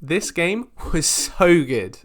This game was so good.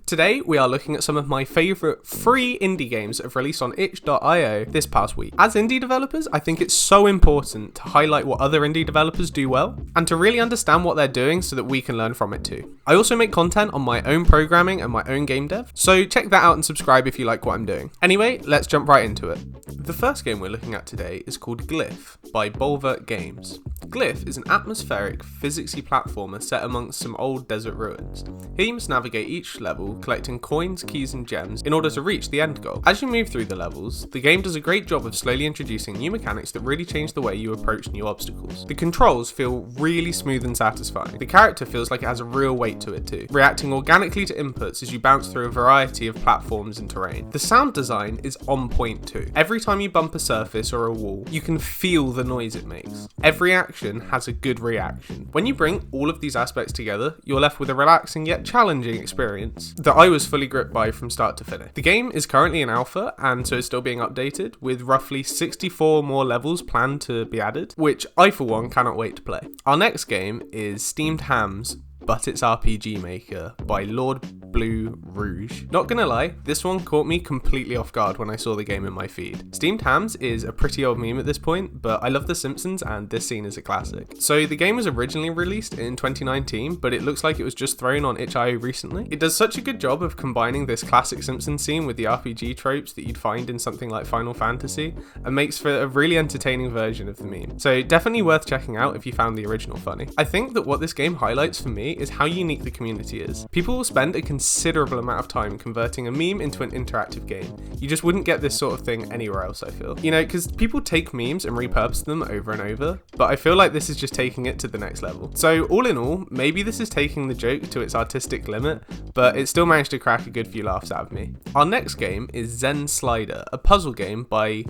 Today, we are looking at some of my favourite free indie games that have released on itch.io this past week. As indie developers, I think it's so important to highlight what other indie developers do well, and to really understand what they're doing so that we can learn from it too. I also make content on my own programming and my own game dev, so check that out and subscribe if you like what I'm doing. Anyway, let's jump right into it. The first game we're looking at today is called Glyph by Bulwark Games. Glyph is an atmospheric, physicsy platformer set amongst some old desert ruins. Here you must navigate each level, collecting coins, keys and gems in order to reach the end goal. As you move through the levels, the game does a great job of slowly introducing new mechanics that really change the way you approach new obstacles. The controls feel really smooth and satisfying. The character feels like it has a real weight to it too, reacting organically to inputs as you bounce through a variety of platforms and terrain. The sound design is on point too. Every time you bump a surface or a wall, you can feel the noise it makes. Every action has a good reaction. When you bring all of these aspects together, you're left with a relaxing yet challenging experience that I was fully gripped by from start to finish. The game is currently in alpha, and so it's still being updated, with roughly 64 more levels planned to be added, which I for one cannot wait to play. Our next game is Steamed Hams, but it's RPG Maker by Lord Blue Rouge. Not gonna lie, this one caught me completely off guard when I saw the game in my feed. Steamed Hams is a pretty old meme at this point, but I love The Simpsons and this scene is a classic. So the game was originally released in 2019, but it looks like it was just thrown on itch.io recently. It does such a good job of combining this classic Simpsons scene with the RPG tropes that you'd find in something like Final Fantasy, and makes for a really entertaining version of the meme. So definitely worth checking out if you found the original funny. I think that what this game highlights for me is how unique the community is. People will spend a considerable amount of time converting a meme into an interactive game. You just wouldn't get this sort of thing anywhere else, I feel. You know, because people take memes and repurpose them over and over, but I feel like this is just taking it to the next level. So all in all, maybe this is taking the joke to its artistic limit, but it still managed to crack a good few laughs out of me. Our next game is Zen Slider, a puzzle game by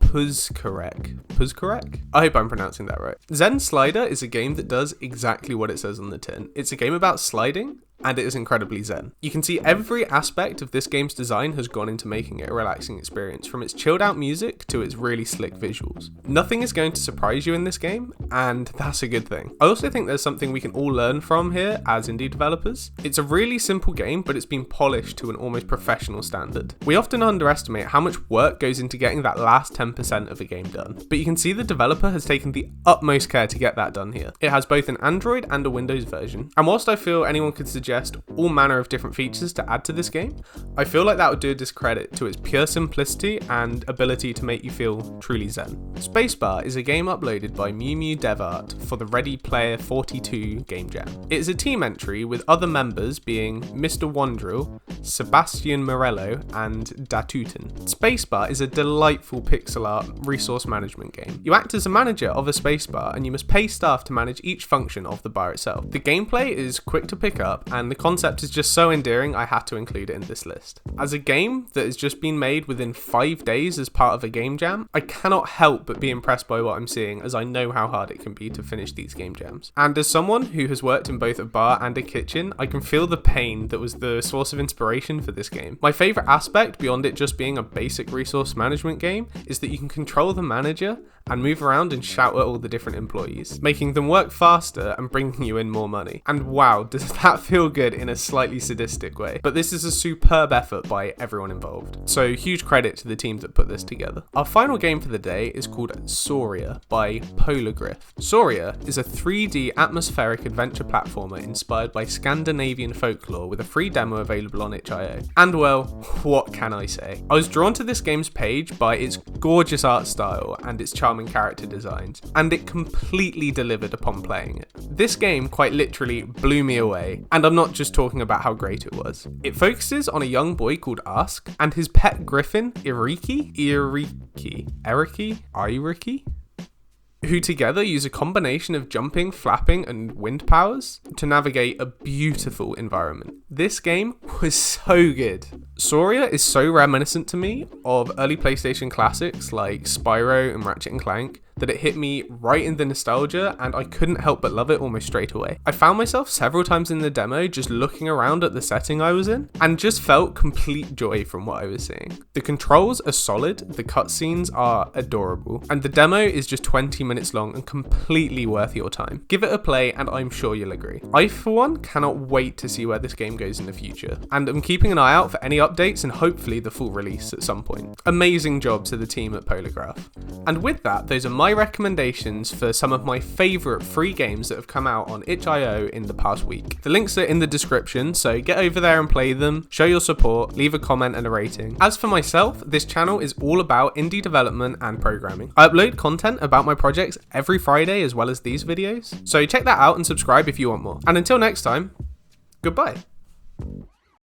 Puzkarek? I hope I'm pronouncing that right. Zen Slider is a game that does exactly what it says on the tin. It's a game about sliding, and it is incredibly zen. You can see every aspect of this game's design has gone into making it a relaxing experience, from its chilled out music to its really slick visuals. Nothing is going to surprise you in this game, and that's a good thing. I also think there's something we can all learn from here as indie developers. It's a really simple game, but it's been polished to an almost professional standard. We often underestimate how much work goes into getting that last 10% of a game done, but you can see the developer has taken the utmost care to get that done here. It has both an Android and a Windows version, and whilst I feel anyone could suggest all manner of different features to add to this game, I feel like that would do a discredit to its pure simplicity and ability to make you feel truly zen. Spacebar is a game uploaded by Mew Mew DevArt for the Ready Player 42 game jam. It is a team entry with other members being Mr. Wondrill, Sebastian Morello, and Datutin. Spacebar is a delightful pixel art resource management game. You act as a manager of a spacebar and you must pay staff to manage each function of the bar itself. The gameplay is quick to pick up, and the concept is just so endearing I had to include it in this list. As a game that has just been made within 5 days as part of a game jam, I cannot help but be impressed by what I'm seeing, as I know how hard it can be to finish these game jams. And as someone who has worked in both a bar and a kitchen, I can feel the pain that was the source of inspiration for this game. My favourite aspect, beyond it just being a basic resource management game, is that you can control the manager and move around and shout at all the different employees, making them work faster and bringing you in more money. And wow, does that feel good in a slightly sadistic way. But this is a superb effort by everyone involved. So huge credit to the team that put this together. Our final game for the day is called Soria by Glyph. Soria is a 3D atmospheric adventure platformer inspired by Scandinavian folklore with a free demo available on itch.io. And well, what can I say? I was drawn to this game's page by its gorgeous art style and its charming character designs, and it completely delivered upon playing it. This game quite literally blew me away, and I'm not just talking about how great it was. It focuses on a young boy called Ask and his pet griffin, Iriki, who together use a combination of jumping, flapping, and wind powers to navigate a beautiful environment. This game was so good. Soria is so reminiscent to me of early PlayStation classics like Spyro and Ratchet & Clank that it hit me right in the nostalgia and I couldn't help but love it almost straight away. I found myself several times in the demo just looking around at the setting I was in and just felt complete joy from what I was seeing. The controls are solid, the cutscenes are adorable, and the demo is just 20 minutes long and completely worth your time. Give it a play and I'm sure you'll agree. I, for one, cannot wait to see where this game goes in the future, and I'm keeping an eye out for any updates and hopefully the full release at some point. Amazing job to the team at Polargraph. And with that, those are my recommendations for some of my favourite free games that have come out on itch.io in the past week. The links are in the description, so get over there and play them, show your support, leave a comment and a rating. As for myself, this channel is all about indie development and programming. I upload content about my projects every Friday as well as these videos, so check that out and subscribe if you want more. And until next time, goodbye.